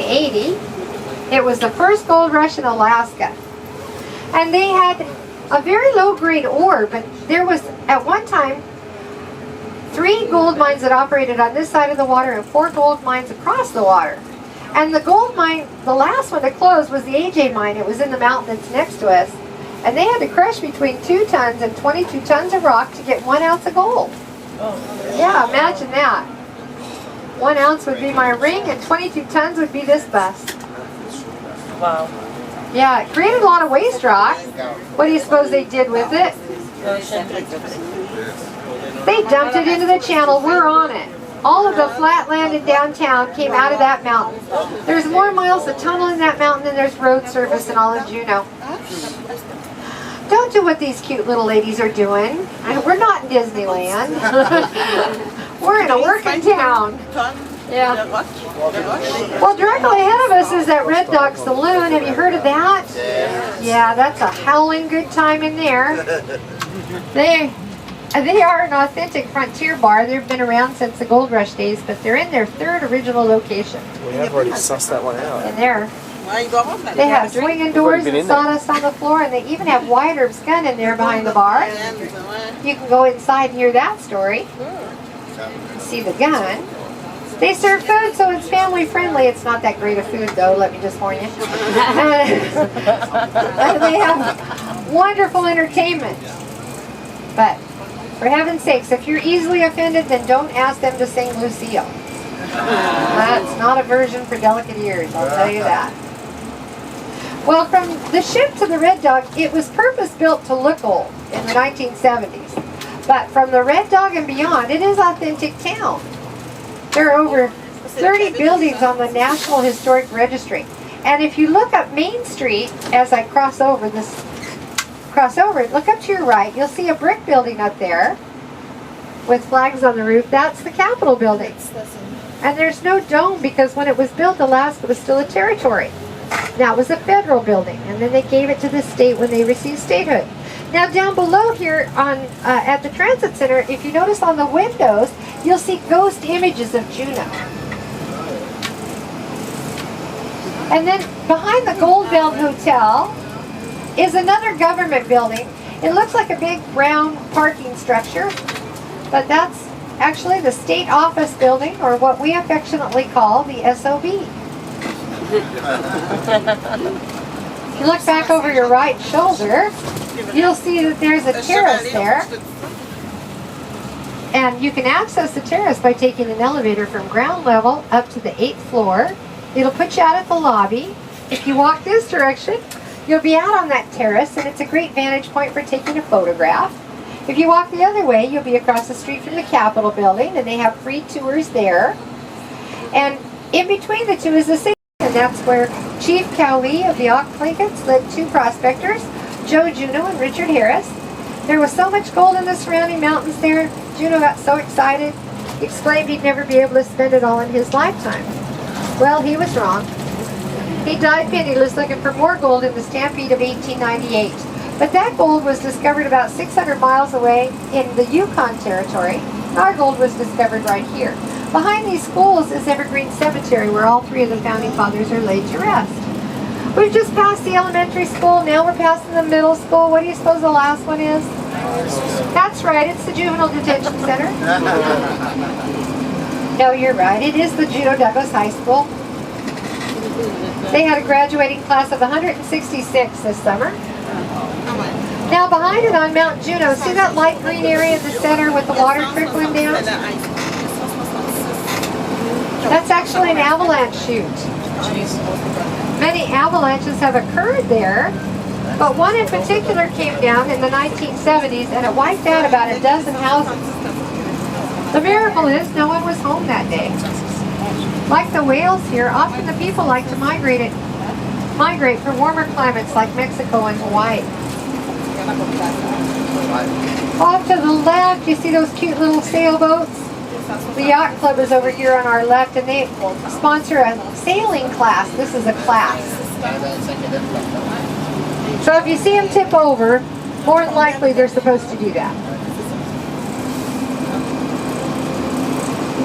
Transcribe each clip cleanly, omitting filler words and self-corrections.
1880. It was the first gold rush in Alaska. And they had a very low-grade ore, but there was, at one time, 3 gold mines that operated on this side of the water and 4 gold mines across the water. And the gold mine, the last one to close, was the AJ mine. It was in the mountain that's next to us. And they had to crush between 2 tons and 22 tons of rock to get 1 ounce of gold. Yeah, imagine that. 1 ounce would be my ring and 22 tons would be this bus. Wow. Yeah, it created a lot of waste rock. What do you suppose they did with it? They dumped it into the channel. We're on it. All of the flat land in downtown came out of that mountain. There's more miles of tunnel in that mountain than there's road surface in all of Juneau. Don't do what these cute little ladies are doing. We're not in Disneyland. We're in a working town. Yeah. Well, directly ahead of us is that Red Dog Saloon. Have you heard of that? Yeah, that's a howling good time in there. They are an authentic frontier bar. They've been around since the Gold Rush days, but they're in their 3rd original location. We have already sussed that one out. In there. They have swinging doors and sawdust on the floor, and they even have Wyatt Earp's gun in there behind the bar. You can go inside and hear that story. See the gun. They serve food, so it's family friendly. It's not that great of food, though, let me just warn you. And they have wonderful entertainment. But for heaven's sakes, if you're easily offended, then don't ask them to sing Lucille. That's not a version for delicate ears, I'll tell you that. Well, from the ship to the Red Dog, it was purpose-built to look old in the 1970s. But from the Red Dog and beyond, it is authentic town. There are over 30 buildings on the National Historic Registry. And if you look up Main Street, as I cross over it, look up to your right, you'll see a brick building up there with flags on the roof. That's the Capitol building. And there's no dome because when it was built, Alaska was still a territory. Now it was a federal building, and then they gave it to the state when they received statehood. Now down below here on at the Transit Center, if you notice on the windows, you'll see ghost images of Juneau. And then behind the Gold Belt Hotel is another government building. It looks like a big brown parking structure, but that's actually the state office building, or what we affectionately call the SOB. If you look back over your right shoulder, you'll see that there's a terrace there. And you can access the terrace by taking an elevator from ground level up to the 8th floor. It'll put you out at the lobby. If you walk this direction, you'll be out on that terrace, and it's a great vantage point for taking a photograph. If you walk the other way, you'll be across the street from the Capitol building, and they have free tours there. And in between the two is the city, and that's where Chief Cowley of the Ocklankets led 2 prospectors, Joe Juneau and Richard Harris. There was so much gold in the surrounding mountains there, Juneau got so excited, he exclaimed he'd never be able to spend it all in his lifetime. Well, he was wrong. He died penniless looking for more gold in the Stampede of 1898. But that gold was discovered about 600 miles away in the Yukon Territory. Our gold was discovered right here. Behind these schools is Evergreen Cemetery, where all 3 of the founding fathers are laid to rest. We've just passed the elementary school, now we're passing the middle school. What do you suppose the last one is? That's right, it's the Juvenile Detention Center. No, you're right, it is the Juneau Douglas High School. They had a graduating class of 166 this summer. Now behind it on Mount Juneau, see that light green area in the center with the water trickling down? That's actually an avalanche chute. Many avalanches have occurred there, but one in particular came down in the 1970s and it wiped out about a dozen houses. The miracle is no one was home that day. Like the whales here, often the people like to migrate for warmer climates like Mexico and Hawaii. Off to the left, you see those cute little sailboats? The yacht club is over here on our left, and they sponsor a sailing class. This is a class. So if you see them tip over, more than likely they're supposed to do that.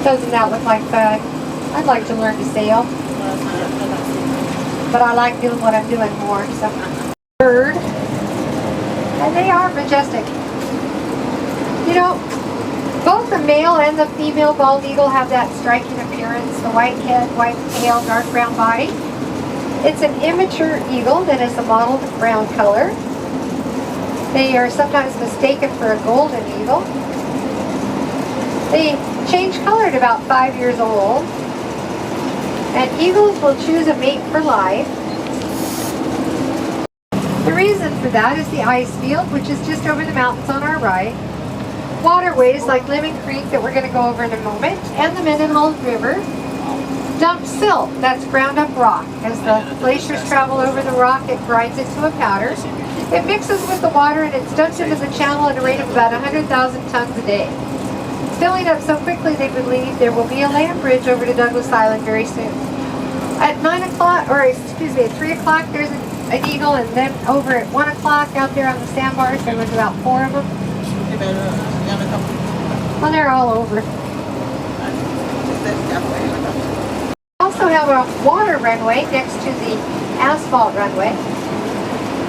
Doesn't that look like fun? I'd like to learn to sail. But I like doing what I'm doing more. So, bird, and they are majestic. You know, both the male and the female bald eagle have that striking appearance, the white head, white tail, dark brown body. It's an immature eagle that is a mottled brown color. They are sometimes mistaken for a golden eagle. They change color at about 5 years old. And eagles will choose a mate for life. The reason for that is the ice field, which is just over the mountains on our right. Waterways like Lemon Creek that we're going to go over in a moment, and the Mendenhall River. Dump silt, that's ground up rock. As the glaciers travel over the rock, it grinds it to a powder. It mixes with the water and it's dumped into the channel at a rate of about 100,000 tons a day. Filling up so quickly they believe there will be a land bridge over to Douglas Island very soon. At 9 o'clock, or excuse me, at 3 o'clock there's an eagle, and then over at 1 o'clock out there on the sandbars there was about 4 of them. Well, they're all over. Also have a water runway next to the asphalt runway.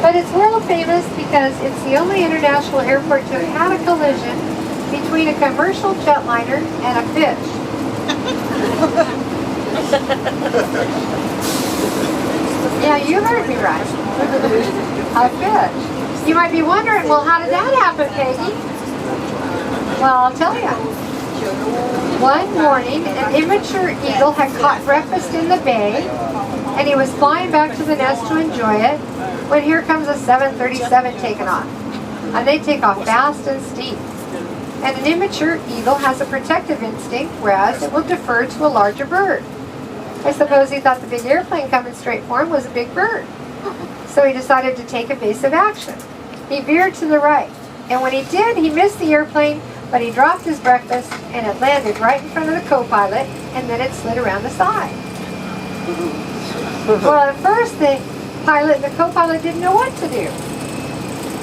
But it's world famous because it's the only international airport to have had a collision between a commercial jetliner and a fish. Yeah, you heard me right. A fish. You might be wondering, well, how did that happen, Peggy? Well, I'll tell you. One morning, an immature eagle had caught breakfast in the bay, and he was flying back to the nest to enjoy it, when here comes a 737 taking off. And they take off fast and steep. And an immature eagle has a protective instinct, whereas it will defer to a larger bird. I suppose he thought the big airplane coming straight for him was a big bird. So he decided to take evasive action. He veered to the right. And when he did, he missed the airplane, but he dropped his breakfast and it landed right in front of the co-pilot, and then it slid around the side. Well, at first the pilot and the co-pilot didn't know what to do.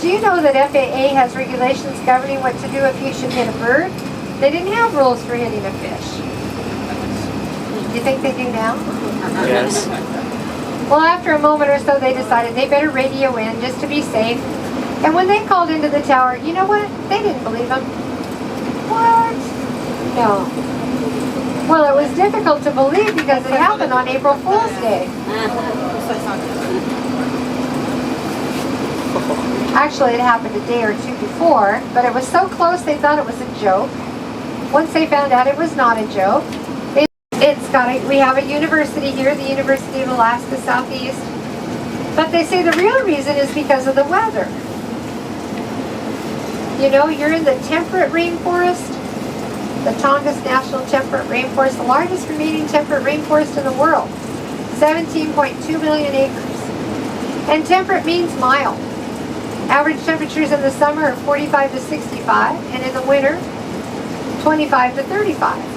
Do you know that FAA has regulations governing what to do if you should hit a bird? They didn't have rules for hitting a fish. Do you think they do now? Yes. Well, after a moment or so, they decided they better radio in just to be safe. And when they called into the tower, you know what? They didn't believe them. What? No. Well, it was difficult to believe because it happened on April Fool's Day. Actually, it happened a day or two before, but it was so close they thought it was a joke. Once they found out it was not a joke, we have a university here, the University of Alaska Southeast, but they say the real reason is because of the weather. You know, you're in the temperate rainforest, the Tongass National Temperate Rainforest, the largest remaining temperate rainforest in the world, 17.2 million acres. And temperate means mild. Average temperatures in the summer are 45 to 65, and in the winter, 25 to 35.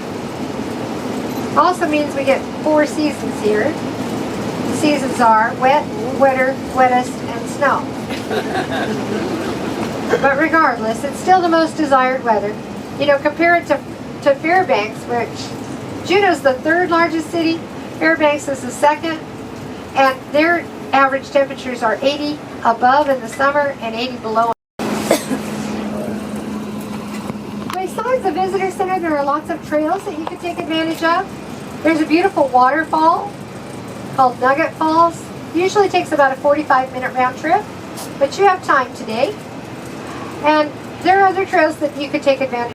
Also means we get 4 seasons here. The seasons are wet, wetter, wettest, and snow. But regardless, it's still the most desired weather. You know, compare it to Fairbanks, which Juneau's the 3rd largest city, Fairbanks is the 2nd, and their average temperatures are 80 above in the summer and 80 below. Besides the visitor center, there are lots of trails that you can take advantage of. There's a beautiful waterfall called Nugget Falls. Usually takes about a 45-minute round trip, but you have time today. And there are other trails that you could take advantage of.